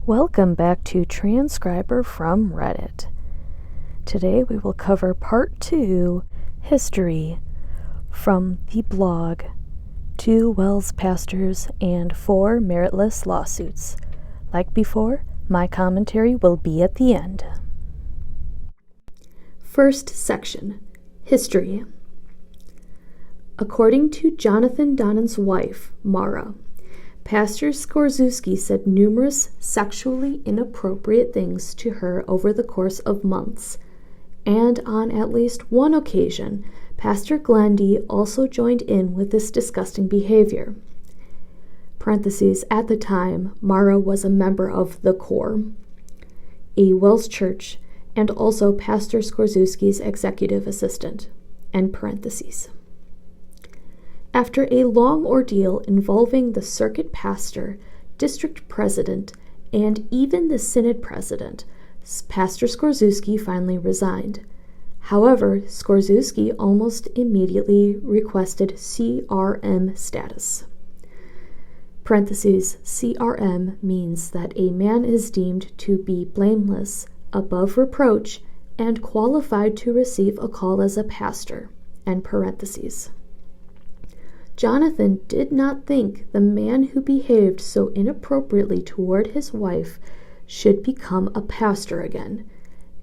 Welcome back to Transcriber from Reddit. Today we will cover Part 2, History, from the blog 2 WELS Pastors and 4 Meritless Lawsuits. Like before, my commentary will be at the end. First section, History. According to Jonathan Donan's wife, Mara, Pastor Skorzuski said numerous sexually inappropriate things to her over the course of months, and on at least one occasion, Pastor Glendy also joined in with this disgusting behavior. Parentheses, at the time, Mara was a member of the Core, a WELS church, and also Pastor Skorzuski's executive assistant, end parentheses. After a long ordeal involving the circuit pastor, district president, and even the synod president, Pastor Skorzuski finally resigned. However, Skorzuski almost immediately requested CRM status. Parentheses, CRM means that a man is deemed to be blameless, above reproach, and qualified to receive a call as a pastor, end parentheses. Jonathan did not think the man who behaved so inappropriately toward his wife should become a pastor again,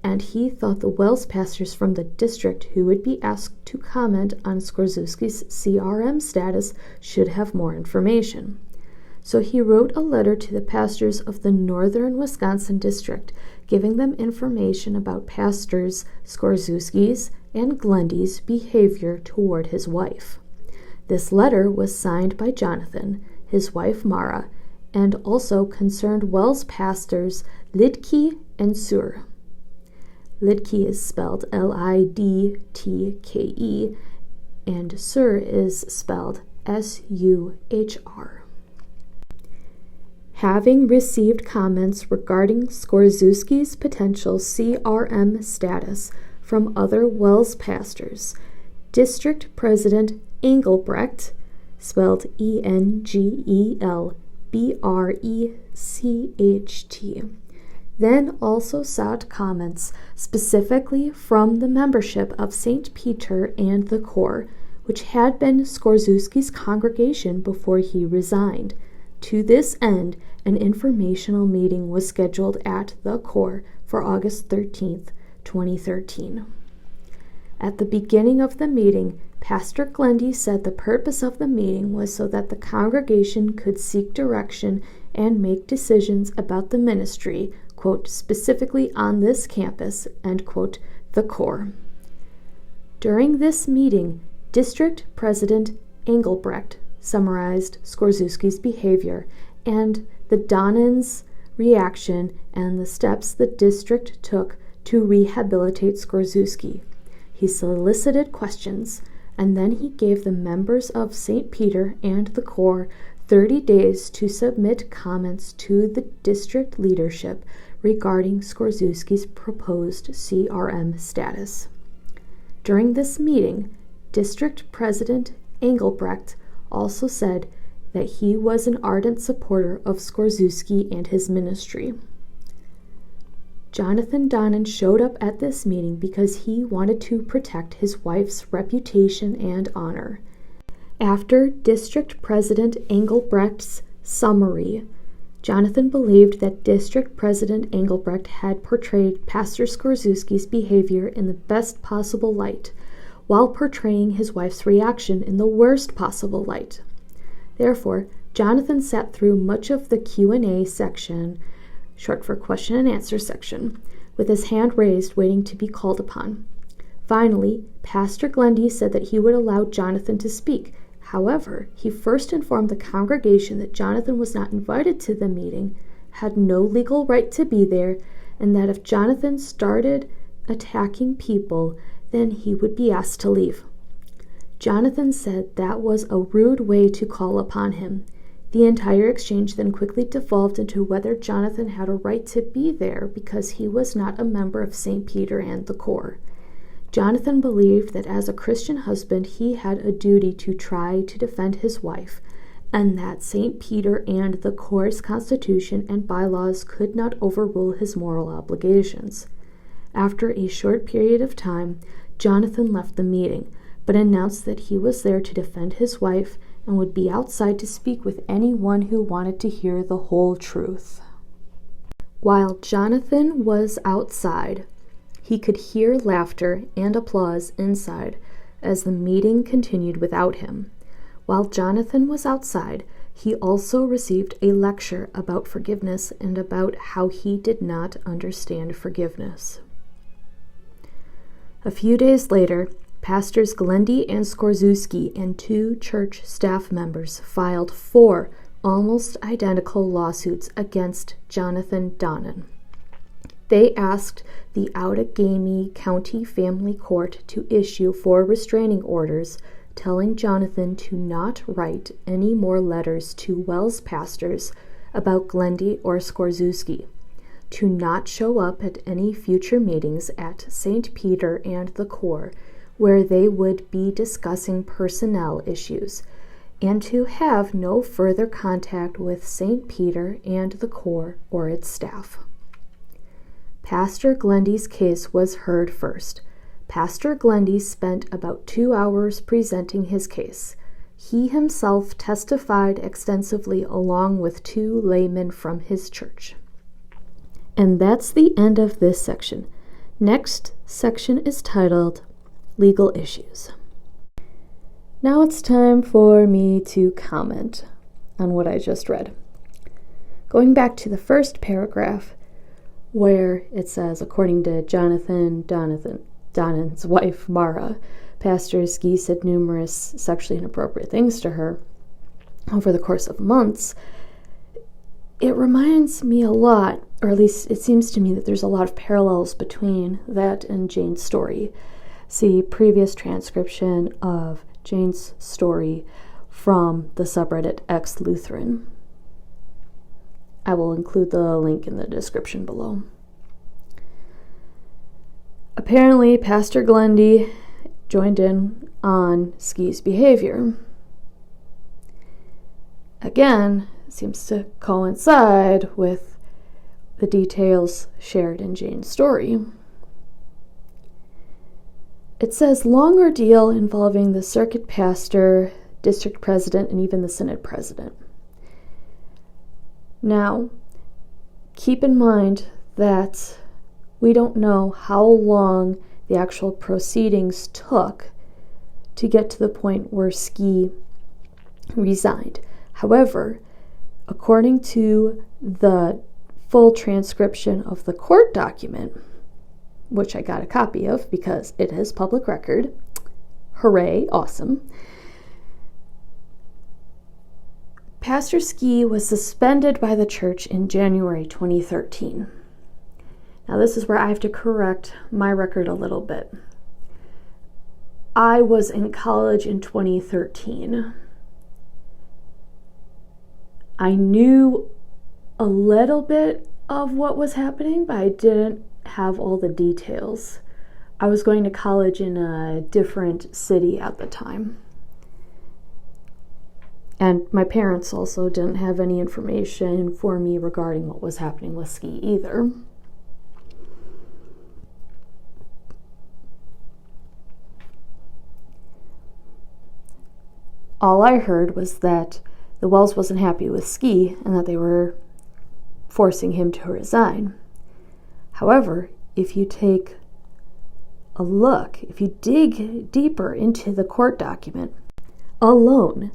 and he thought the WELS pastors from the district who would be asked to comment on Skorzuski's CRM status should have more information. So he wrote a letter to the pastors of the northern Wisconsin district, giving them information about pastors Skorzuski's and Glendy's behavior toward his wife. This letter was signed by Jonathan, his wife Mara, and also concerned WELS pastors Lidtke and Sur. Lidtke is spelled Lidtke, and Sur is spelled Suhr. Having received comments regarding Skorzuski's potential CRM status from other WELS pastors, District President Engelbrecht, spelled Engelbrecht, then also sought comments specifically from the membership of St. Peter and the Core, which had been Skorzuski's congregation before he resigned. To this end, an informational meeting was scheduled at the Core for August 13th, 2013. At the beginning of the meeting, Pastor Glendy said the purpose of the meeting was so that the congregation could seek direction and make decisions about the ministry, quote, specifically on this campus, end quote, the Core. During this meeting, District President Engelbrecht summarized Skorzuski's behavior and the Donans' reaction and the steps the district took to rehabilitate Skorzuski. He solicited questions, and then he gave the members of St. Peter and the Core 30 days to submit comments to the district leadership regarding Skorzuski's proposed CRM status. During this meeting, District President Engelbrecht also said that he was an ardent supporter of Skorzuski and his ministry. Jonathan Donan showed up at this meeting because he wanted to protect his wife's reputation and honor. After District President Engelbrecht's summary, Jonathan believed that District President Engelbrecht had portrayed Pastor Skorzuski's behavior in the best possible light, while portraying his wife's reaction in the worst possible light. Therefore, Jonathan sat through much of the Q&A section, short for question and answer section, with his hand raised waiting to be called upon. Finally, Pastor Glendy said that he would allow Jonathan to speak. However, he first informed the congregation that Jonathan was not invited to the meeting, had no legal right to be there, and that if Jonathan started attacking people, then he would be asked to leave. Jonathan said that was a rude way to call upon him. The entire exchange then quickly devolved into whether Jonathan had a right to be there because he was not a member of St. Peter and the Core. Jonathan believed that as a Christian husband he had a duty to try to defend his wife, and that St. Peter and the Corps' constitution and bylaws could not overrule his moral obligations. After a short period of time, Jonathan left the meeting, but announced that he was there to defend his wife and would be outside to speak with anyone who wanted to hear the whole truth. While Jonathan was outside, he could hear laughter and applause inside as the meeting continued without him. While Jonathan was outside, he also received a lecture about forgiveness and about how he did not understand forgiveness. A few days later, Pastors Glendy and Skorzuski and 2 church staff members filed 4 almost identical lawsuits against Jonathan Donnan. They asked the Outagamie County Family Court to issue 4 restraining orders telling Jonathan to not write any more letters to WELS pastors about Glendy or Skorzuski, to not show up at any future meetings at St. Peter and the Corps where they would be discussing personnel issues, and to have no further contact with St. Peter and the Corps or its staff. Pastor Glendy's case was heard first. Pastor Glendy spent about 2 hours presenting his case. He himself testified extensively along with 2 laymen from his church. And that's the end of this section. Next section is titled Legal Issues. Now it's time for me to comment on what I just read. Going back to the first paragraph, where it says, according to Donnan's wife, Mara, Pastor Ski said numerous sexually inappropriate things to her over the course of months. It reminds me a lot, or at least it seems to me that there's a lot of parallels between that and Jane's story. See previous transcription of Jane's story from the subreddit X Lutheran. I will include the link in the description below. Apparently, Pastor Glendy joined in on Ski's behavior. Again, it seems to coincide with the details shared in Jane's story. It says, long ordeal involving the circuit pastor, district president, and even the synod president. Now, keep in mind that we don't know how long the actual proceedings took to get to the point where Ski resigned. However, according to the full transcription of the court document, which I got a copy of because it is public record, hooray, awesome, Pastor Ski was suspended by the church in January 2013. Now this is where I have to correct my record a little bit. I was in college in 2013. I knew a little bit of what was happening, but I didn't have all the details. I was going to college in a different city at the time. And my parents also didn't have any information for me regarding what was happening with Ski either. All I heard was that the WELS wasn't happy with Ski and that they were forcing him to resign. However, if you take a look, if you dig deeper into the court document alone,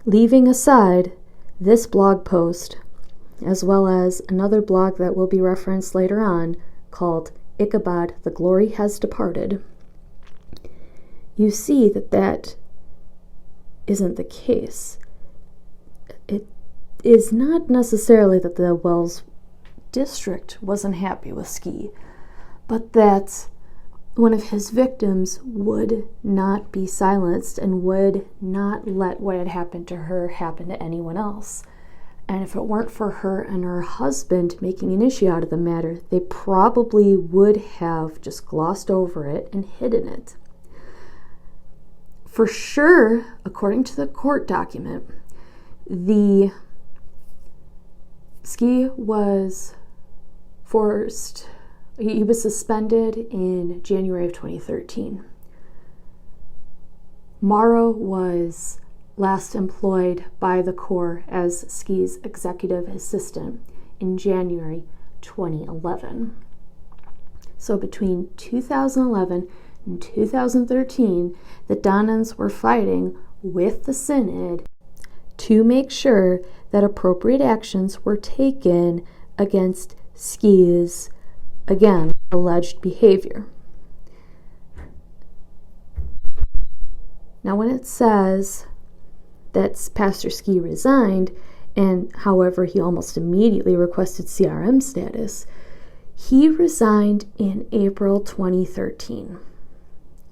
leaving aside this blog post, as well as another blog that will be referenced later on called Ichabod, the Glory Has Departed, you see that that isn't the case. It is not necessarily that the WELS district wasn't happy with Ski, but that one of his victims would not be silenced and would not let what had happened to her happen to anyone else. And if it weren't for her and her husband making an issue out of the matter, they probably would have just glossed over it and hidden it. For sure, according to the court document, the Ski was he was suspended in January of 2013. Morrow was last employed by the Corps as Ski's executive assistant in January 2011. So between 2011 and 2013, the Donans were fighting with the Synod to make sure that appropriate actions were taken against Ski's, again, alleged behavior. Now, when it says that Pastor Ski resigned, and however he almost immediately requested CRM status, he resigned in April 2013.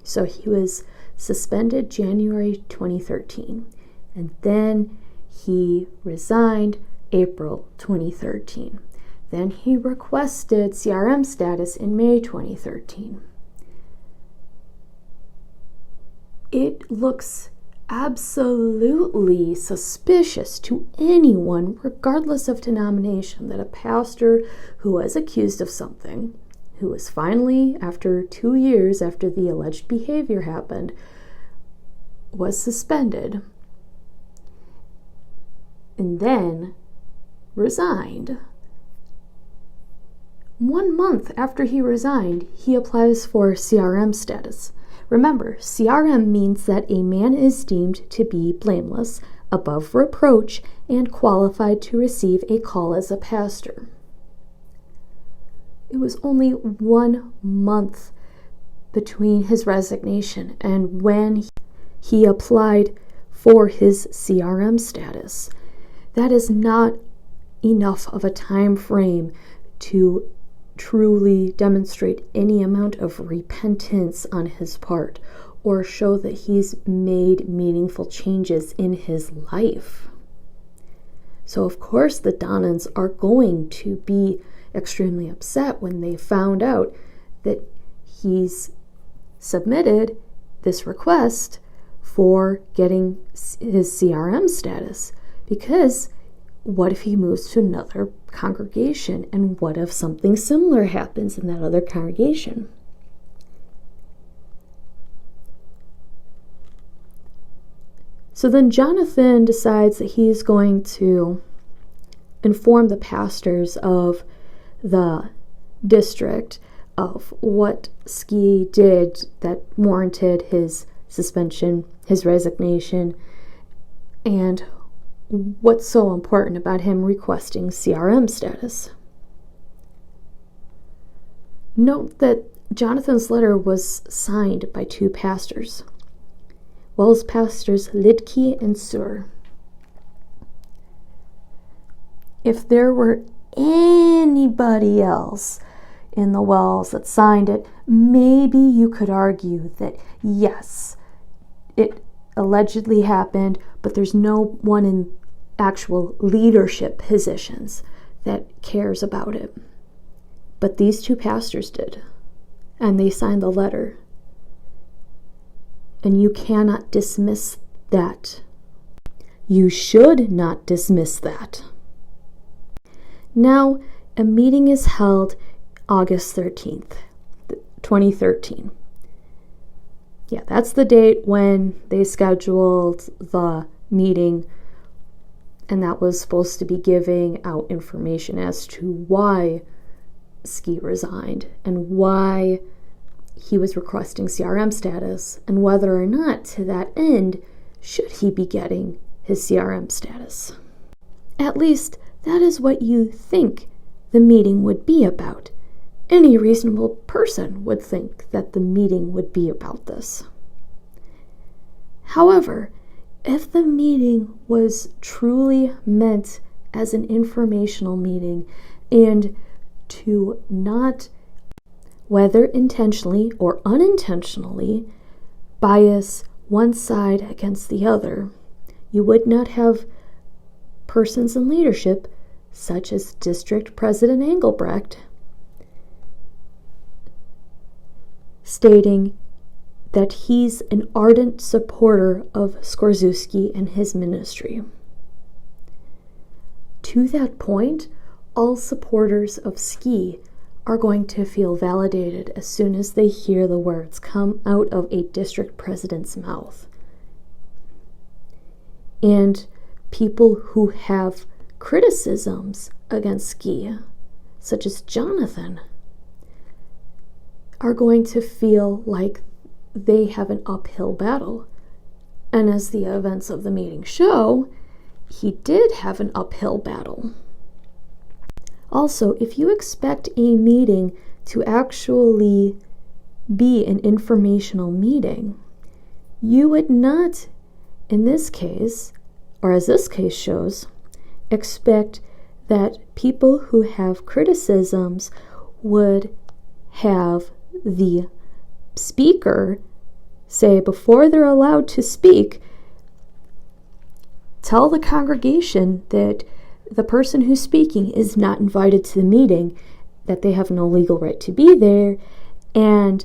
So he was suspended January 2013, and then he resigned April 2013. Then he requested CRM status in May 2013. It looks absolutely suspicious to anyone, regardless of denomination, that a pastor who was accused of something, who was finally, after 2 years after the alleged behavior happened, was suspended and then resigned. 1 month after he resigned, he applies for CRM status. Remember, CRM means that a man is deemed to be blameless, above reproach, and qualified to receive a call as a pastor. It was only 1 month between his resignation and when he applied for his CRM status. That is not enough of a time frame to truly demonstrate any amount of repentance on his part or show that he's made meaningful changes in his life. So of course the Donans are going to be extremely upset when they found out that he's submitted this request for getting his CRM status, because what if he moves to another congregation, and what if something similar happens in that other congregation? So then Jonathan decides that he's going to inform the pastors of the district of what Ski did that warranted his suspension, his resignation, and what's so important about him requesting CRM status. Note that Jonathan's letter was signed by 2 pastors, WELS pastors Lidke and Sur. If there were anybody else in the WELS that signed it, maybe you could argue that yes, it allegedly happened, but there's no one in actual leadership positions that cares about it. But these 2 pastors did, and they signed the letter. And you cannot dismiss that. You should not dismiss that. Now, a meeting is held August 13th, 2013. Yeah, that's the date when they scheduled the meeting, and that was supposed to be giving out information as to why Ski resigned and why he was requesting CRM status, and whether or not, to that end, should he be getting his CRM status. At least, that is what you think the meeting would be about. Any reasonable person would think that the meeting would be about this. However, if the meeting was truly meant as an informational meeting and to not, whether intentionally or unintentionally, bias one side against the other, you would not have persons in leadership such as District President Engelbrecht stating that he's an ardent supporter of Skorzuski and his ministry. To that point, all supporters of Ski are going to feel validated as soon as they hear the words come out of a district president's mouth. And people who have criticisms against Ski, such as Jonathan, are going to feel like they have an uphill battle. And as the events of the meeting show, he did have an uphill battle. Also, if you expect a meeting to actually be an informational meeting, you would not, in this case, or as this case shows, expect that people who have criticisms would have the speaker say, before they're allowed to speak, tell the congregation that the person who's speaking is not invited to the meeting, that they have no legal right to be there, and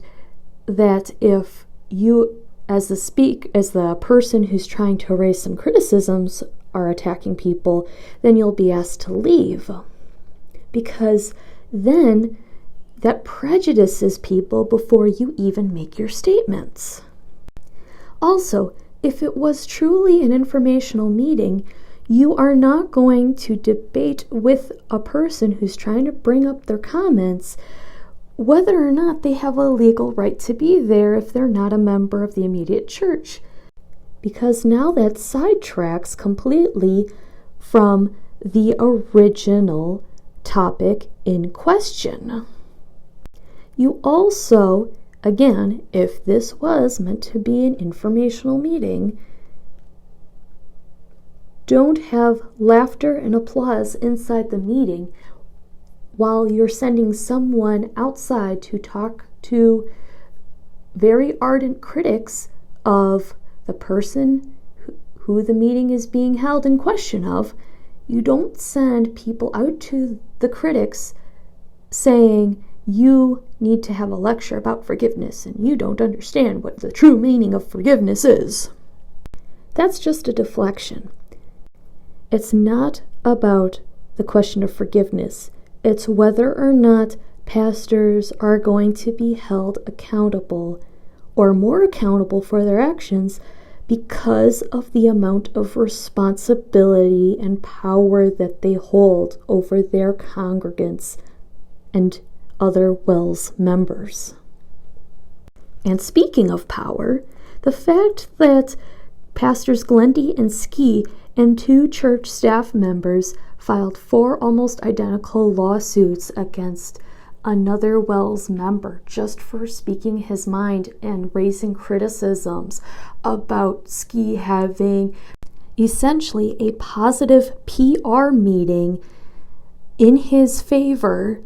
that if you, as the person who's trying to raise some criticisms, are attacking people, then you'll be asked to leave. Because then that prejudices people before you even make your statements. Also, if it was truly an informational meeting, you are not going to debate with a person who's trying to bring up their comments whether or not they have a legal right to be there if they're not a member of the immediate church. Because now that sidetracks completely from the original topic in question. You also, again, if this was meant to be an informational meeting, don't have laughter and applause inside the meeting while you're sending someone outside to talk to very ardent critics of the person who the meeting is being held in question of. You don't send people out to the critics saying, you need to have a lecture about forgiveness and you don't understand what the true meaning of forgiveness is. That's just a deflection. It's not about the question of forgiveness. It's whether or not pastors are going to be held accountable or more accountable for their actions because of the amount of responsibility and power that they hold over their congregants and other WELS members. And speaking of power, the fact that Pastors Glendy and Ski and 2 church staff members filed 4 almost identical lawsuits against another WELS member just for speaking his mind and raising criticisms about Ski having essentially a positive PR meeting in his favor.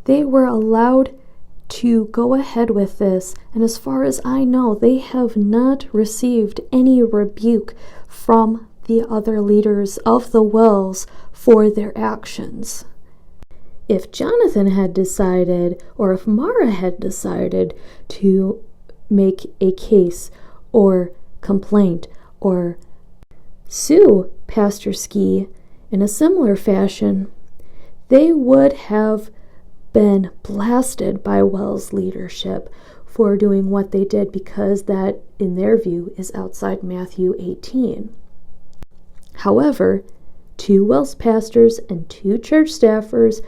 They were allowed to go ahead with this, and as far as I know, they have not received any rebuke from the other leaders of the WELS for their actions. If Jonathan had decided, or if Mara had decided to make a case or complaint or sue Pastor Ski in a similar fashion, they would have been blasted by WELS leadership for doing what they did, because that, in their view, is outside Matthew 18. However, 2 WELS pastors and 2 church staffers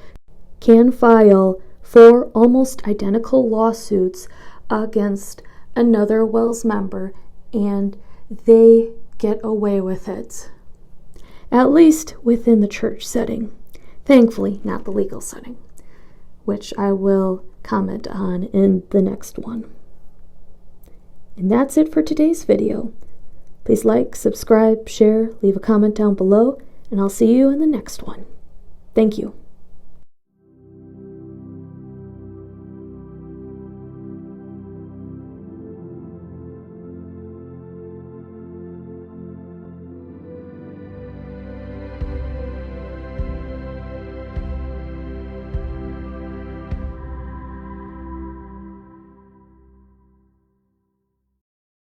can file 4 almost identical lawsuits against another WELS member, and they get away with it. At least within the church setting. Thankfully, not the legal setting, which I will comment on in the next one. And that's it for today's video. Please like, subscribe, share, leave a comment down below, and I'll see you in the next one. Thank you.